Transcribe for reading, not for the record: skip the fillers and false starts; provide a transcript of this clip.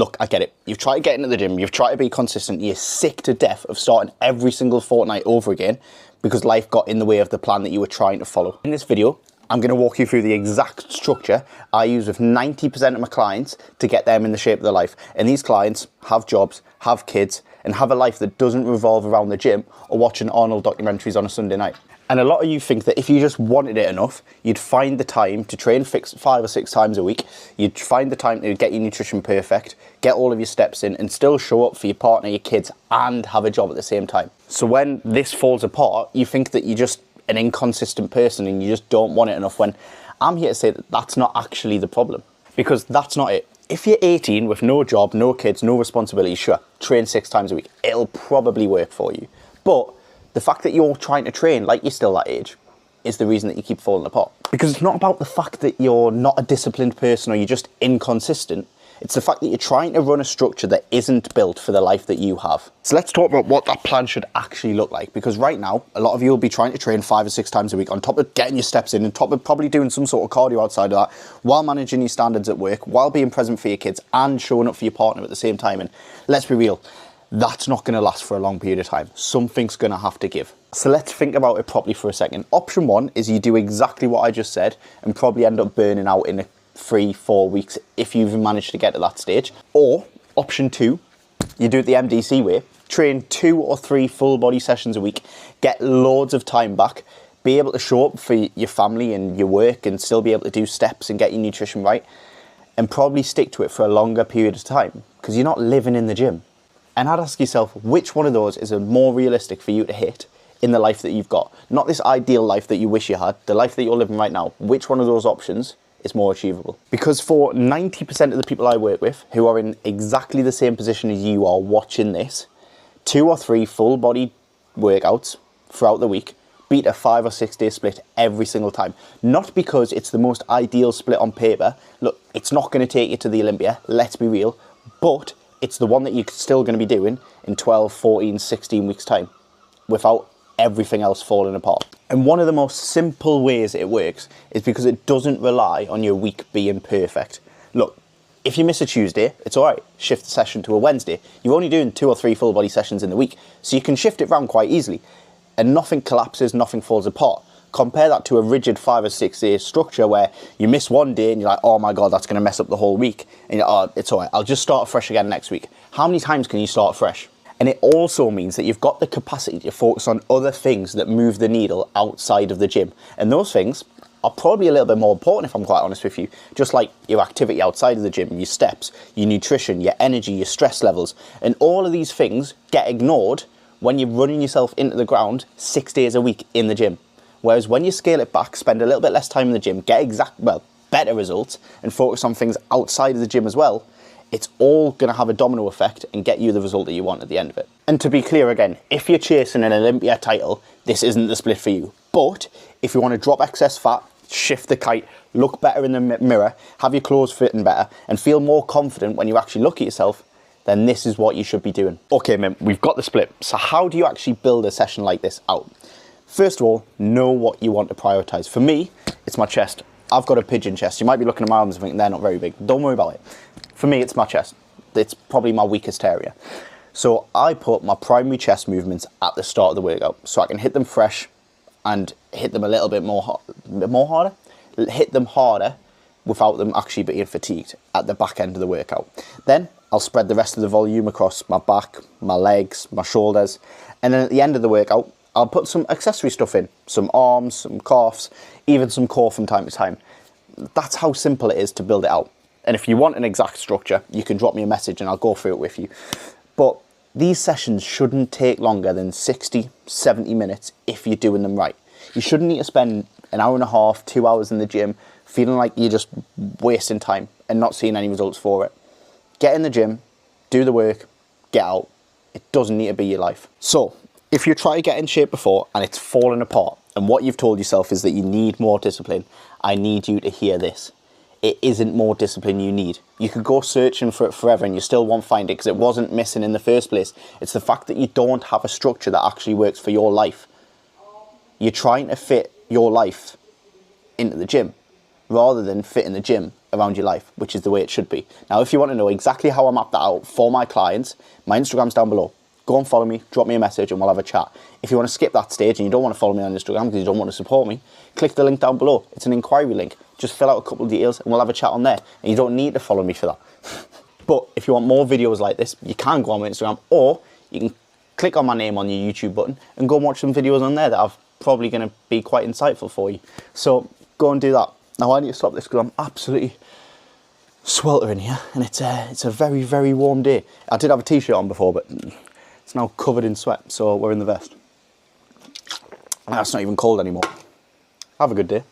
look, I get it. You've tried to get into the gym, you've tried to be consistent, you're sick to death of starting every single fortnight over again because life got in the way of the plan that you were trying to follow. In this video, I'm going to walk you through the exact structure I use with 90% of my clients to get them in the shape of their life. And these clients have jobs, have kids, and have a life that doesn't revolve around the gym or watching Arnold documentaries on a Sunday night. And a lot of you think that if you just wanted it enough, you'd find the time to train 5 or 6 times a week. You'd find the time to get your nutrition perfect, get all of your steps in, and still show up for your partner, your kids, and have a job at the same time. So when this falls apart, you think that you're just an inconsistent person and you just don't want it enough, when I'm here to say that that's not actually the problem. Because that's not it. If you're 18 with no job, no kids, no responsibilities, sure, train 6 times a week. It'll probably work for you. But the fact that you're trying to train like you're still that age is the reason that you keep falling apart. Because it's not about the fact that you're not a disciplined person or you're just inconsistent. It's the fact that you're trying to run a structure that isn't built for the life that you have. So let's talk about what that plan should actually look like. Because right now, a lot of you will be trying to train 5 or 6 times a week on top of getting your steps in, on top of probably doing some sort of cardio outside of that, while managing your standards at work, while being present for your kids and showing up for your partner at the same time. And let's be real, that's not going to last for a long period of time. Something's going to have to give. So let's think about it properly for a second. Option 1 is you do exactly what I just said and probably end up burning out in 3-4 weeks if you've managed to get to that stage. Or option 2, you do it the MDC way, train 2 or 3 full body sessions a week, get loads of time back, be able to show up for your family and your work and still be able to do steps and get your nutrition right, and probably stick to it for a longer period of time because you're not living in the gym. And I'd ask yourself, which one of those is more realistic for you to hit in the life that you've got? Not this ideal life that you wish you had, the life that you're living right now. Which one of those options is more achievable? Because for 90% of the people I work with who are in exactly the same position as you are watching this, 2 or 3 full body workouts throughout the week beat a 5 or 6 day split every single time. Not because it's the most ideal split on paper. Look, it's not going to take you to the Olympia, let's be real, but it's the one that you're still going to be doing in 12, 14, 16 weeks time without everything else falling apart. And one of the most simple ways it works is because it doesn't rely on your week being perfect. Look, if you miss a Tuesday, it's all right. Shift the session to a Wednesday. You're only doing 2 or 3 full body sessions in the week, so you can shift it around quite easily. And nothing collapses, nothing falls apart. Compare that to a rigid 5 or 6 day structure where you miss one day and you're like, oh my God, that's going to mess up the whole week. And you're like, oh, it's all right, I'll just start fresh again next week. How many times can you start fresh? And it also means that you've got the capacity to focus on other things that move the needle outside of the gym. And those things are probably a little bit more important, if I'm quite honest with you. Just like your activity outside of the gym, your steps, your nutrition, your energy, your stress levels. And all of these things get ignored when you're running yourself into the ground 6 days a week in the gym. Whereas when you scale it back, spend a little bit less time in the gym, get better results, and focus on things outside of the gym as well, it's all going to have a domino effect and get you the result that you want at the end of it. And to be clear again, if you're chasing an Olympia title, this isn't the split for you. But if you want to drop excess fat, shift the kite, look better in the mirror, have your clothes fitting better, and feel more confident when you actually look at yourself, then this is what you should be doing. Okay, man, we've got the split. So how do you actually build a session like this out? First of all, know what you want to prioritize. For me, it's my chest. I've got a pigeon chest. You might be looking at my arms and thinking they're not very big. Don't worry about it. For me, it's my chest. It's probably my weakest area. So I put my primary chest movements at the start of the workout so I can hit them fresh and hit them a little bit more harder. Hit them harder without them actually being fatigued at the back end of the workout. Then I'll spread the rest of the volume across my back, my legs, my shoulders. And then at the end of the workout, I'll put some accessory stuff in, some arms, some calves, even some core from time to time. That's how simple it is to build it out. And if you want an exact structure, you can drop me a message and I'll go through it with you. But these sessions shouldn't take longer than 60, 70 minutes if you're doing them right. You shouldn't need to spend an hour and a half, 2 hours in the gym feeling like you're just wasting time and not seeing any results for it. Get in the gym, do the work, get out. It doesn't need to be your life. So, if you try to get in shape before and it's falling apart and what you've told yourself is that you need more discipline, I need you to hear this. It isn't more discipline you need. You could go searching for it forever and you still won't find it because it wasn't missing in the first place. It's the fact that you don't have a structure that actually works for your life. You're trying to fit your life into the gym rather than fit in the gym around your life, which is the way it should be. Now, if you want to know exactly how I map that out for my clients, my Instagram's down below. Go and follow me, drop me a message, and we'll have a chat. If you want to skip that stage and you don't want to follow me on Instagram because you don't want to support me, click the link down below. It's an inquiry link. Just fill out a couple of details and we'll have a chat on there. And you don't need to follow me for that. But if you want more videos like this, you can go on my Instagram, or you can click on my name on your YouTube button and go and watch some videos on there that are probably going to be quite insightful for you. So go and do that. Now I need to stop this because I'm absolutely sweltering here, and it's a very, very warm day. I did have a t-shirt on before, but it's now covered in sweat, so we're in the vest. And that's not even cold anymore. Have a good day.